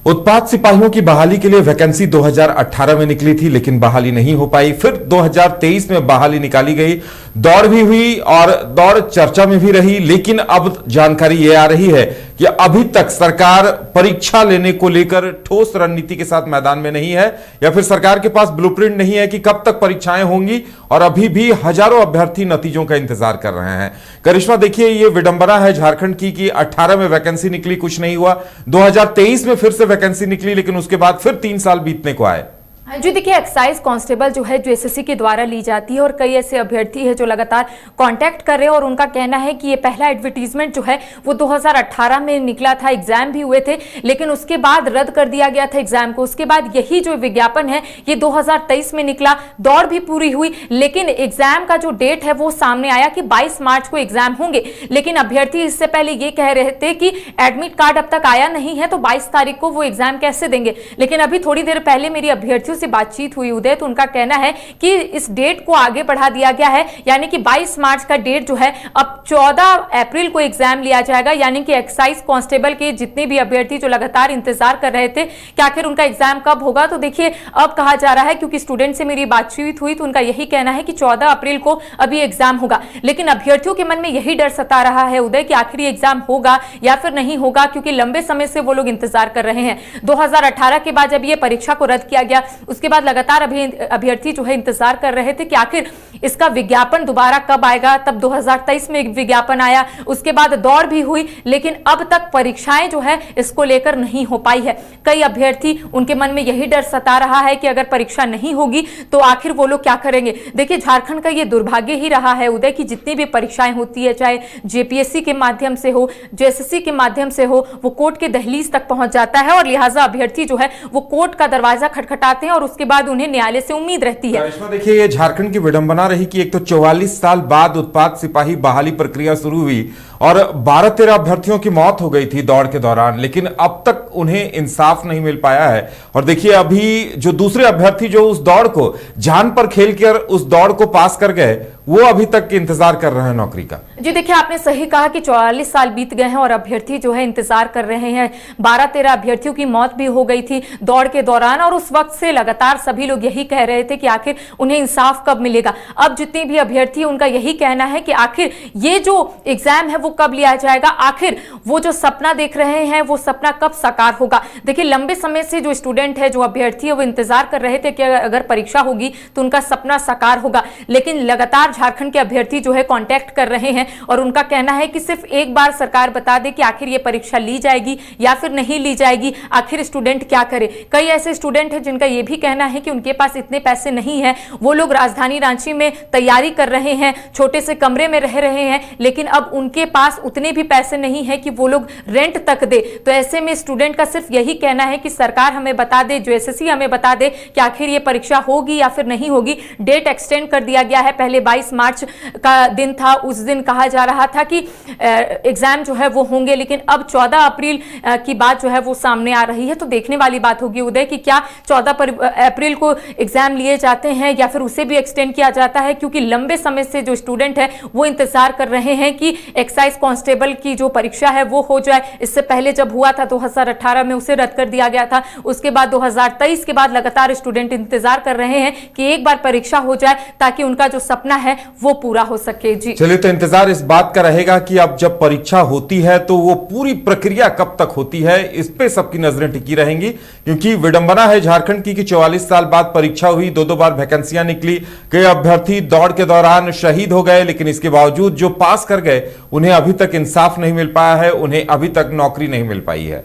उत्पाद सिपाहियों की बहाली के लिए वैकेंसी 2018 में निकली थी, लेकिन बहाली नहीं हो पाई। फिर 2023 में बहाली निकाली गई, दौड़ भी हुई और दौड़ चर्चा में भी रही। लेकिन अब जानकारी यह आ रही है कि अभी तक सरकार परीक्षा लेने को लेकर ठोस रणनीति के साथ मैदान में नहीं है, या फिर सरकार के पास ब्लूप्रिंट नहीं है कि कब तक परीक्षाएं होंगी, और अभी भी हजारों अभ्यर्थी नतीजों का इंतजार कर रहे हैं। करिश्मा, देखिए, ये विडंबना है झारखंड की कि 18 में वैकेंसी निकली, कुछ नहीं हुआ। 2023 में फिर से वैकेंसी निकली, लेकिन उसके बाद फिर 3 साल बीतने को आए। जी देखिए, एक्साइज कांस्टेबल जो है जो एसएससी के द्वारा ली जाती है, और कई ऐसे अभ्यर्थी है जो लगातार कांटेक्ट कर रहे हैं, और उनका कहना है कि ये पहला एडवर्टीजमेंट जो है वो 2018 में निकला था, एग्जाम भी हुए थे, लेकिन उसके बाद रद्द कर दिया गया था एग्जाम को। उसके बाद यही जो विज्ञापन है ये 2023 में निकला, दौड़ भी पूरी हुई, लेकिन एग्जाम का जो डेट है वो सामने आया कि 22 मार्च को एग्जाम होंगे। लेकिन अभ्यर्थी इससे पहले ये कह रहे थे कि एडमिट कार्ड अब तक आया नहीं है, तो 22 तारीख को वो एग्जाम कैसे देंगे। लेकिन अभी थोड़ी देर पहले मेरी अभ्यर्थियों से बातचीत हुई उदय, तो उनका कहना है कि इस डेट को आगे बढ़ा दिया गया है, यानी कि 22 मार्च का डेट जो है अब 14 अप्रैल को एग्जाम लिया जाएगा। यानी कि एक्साइज कांस्टेबल के जितने भी अभ्यर्थी जो लगातार इंतजार कर रहे थे कि आखिर उनका एग्जाम कब होगा, तो देखिए अब कहा जा रहा है, क्योंकि स्टूडेंट से मेरी बातचीत हुई तो उनका यही कहना है कि 14 अप्रैल को अभी एग्जाम होगा। लेकिन अभ्यर्थियों के मन में यही डर सता रहा है उदय कि आखिर एग्जाम होगा या फिर नहीं होगा, क्योंकि लंबे समय से वो लोग इंतजार कर रहे हैं। 2018 के बाद जब ये परीक्षा को रद्द किया गया, उसके बाद लगातार अभ्यर्थी जो है इंतजार कर रहे थे कि आखिर इसका विज्ञापन दोबारा कब आएगा। तब 2023 में एक विज्ञापन आया, उसके बाद दौड़ भी हुई, लेकिन अब तक परीक्षाएं जो है इसको लेकर नहीं हो पाई है। कई अभ्यर्थी, उनके मन में यही डर सता रहा है कि अगर परीक्षा नहीं होगी तो आखिर वो लोग क्या करेंगे। देखिए, झारखंड का ये दुर्भाग्य ही रहा है उदय की जितनी भी परीक्षाएं होती है, चाहे जेपीएससी के माध्यम से हो, जेएसएससी के माध्यम से हो, वो कोर्ट के दहलीज तक पहुंच जाता है, और लिहाजा अभ्यर्थी जो है वो कोर्ट का दरवाजा खटखटाते हैं और उसके बाद उन्हें न्यायालय से उम्मीद रहती है। देखिए, ये झारखंड की विडंबना रही कि एक तो 44 साल बाद उत्पाद सिपाही बहाली प्रक्रिया शुरू हुई और 12-13 अभ्यर्थियों की मौत हो गई थी दौड़ के दौरान, लेकिन अब तक उन्हें इंसाफ नहीं मिल पाया है। और देखिए, अभी जो दूसरे अभ्यर्थी जो उस दौड़ को जान पर खेलकर उस दौड़ को पास कर गए, वो अभी तक इंतजार कर रहे हैं नौकरी का। जी देखिए, आपने सही कहा कि 44 साल बीत गए हैं और अभ्यर्थी जो है इंतजार कर रहे हैं। 12-13 अभ्यर्थियों की मौत भी हो गई थी दौड़ के दौरान, और उस वक्त से लगातार सभी लोग यही कह रहे थे कि आखिर उन्हें इंसाफ कब मिलेगा। अब जितने भी अभ्यर्थी, उनका यही कहना है कि आखिर ये जो एग्जाम है वो कब लिया जाएगा, आखिर वो जो सपना देख रहे हैं वो सपना कब साकार होगा। देखिए, लंबे समय से जो स्टूडेंट है, जो अभ्यर्थी है, वो इंतजार कर रहे थे कि अगर परीक्षा होगी तो उनका सपना साकार होगा। लेकिन लगातार झारखंड के अभ्यर्थी जो है कांटेक्ट कर रहे हैं, और उनका कहना है कि सिर्फ एक बार सरकार बता दे कि आखिर ये परीक्षा ली जाएगी या फिर नहीं ली जाएगी, आखिर स्टूडेंट क्या करे। कई ऐसे स्टूडेंट हैं जिनका ये भी कहना है कि उनके पास इतने पैसे नहीं है, वो लोग राजधानी रांची में तैयारी कर रहे हैं, छोटे से कमरे में रह रहे हैं, लेकिन अब उनके पास उतने भी पैसे नहीं है कि वो लोग रेंट तक दे। तो ऐसे में स्टूडेंट का सिर्फ यही कहना है कि सरकार हमें बता दे, जो एसएससी हमें बता दे कि आखिर ये परीक्षा होगी या फिर नहीं होगी। डेट एक्सटेंड कर दिया गया है, पहले 22 मार्च का दिन था, उस दिन कहा जा रहा था कि एग्जाम जो है वो होंगे, लेकिन अब 14 अप्रैल की बात जो है वो सामने आ रही है। तो देखने वाली बात होगी उदय कि क्या 14 अप्रैल को एग्जाम लिए जाते हैं या फिर उसे भी एक्सटेंड किया जाता है, क्योंकि लंबे समय से जो स्टूडेंट है वो इंतजार कर रहे हैं कि एक्साइज कांस्टेबल की जो परीक्षा है वो हो जाए। इससे पहले जब हुआ था 2018 में, उसे रद्द कर दिया गया था। उसके बाद 2023 के बाद लगातार स्टूडेंट इंतजार कर रहे हैं कि एक बार परीक्षा हो जाए ताकि उनका जो सपना है वो पूरा हो सके। जी चलिए, तो इंतजार इस बात का रहेगा कि अब जब परीक्षा होती है तो वो पूरी प्रक्रिया कब तक होती है, इस पे सबकी नजरें टिकी रहेंगी, क्योंकि विडंबना है झारखंड की कि 44 साल बाद परीक्षा हुई, 2-2 बार वैकेंसियां निकली, कई अभ्यर्थी दौड़ के दौरान शहीद हो गए, लेकिन इसके बावजूद जो पास कर गए उन्हें अभी तक इंसाफ नहीं मिल पाया है, उन्हें अभी तक नौकरी नहीं मिल पाई है।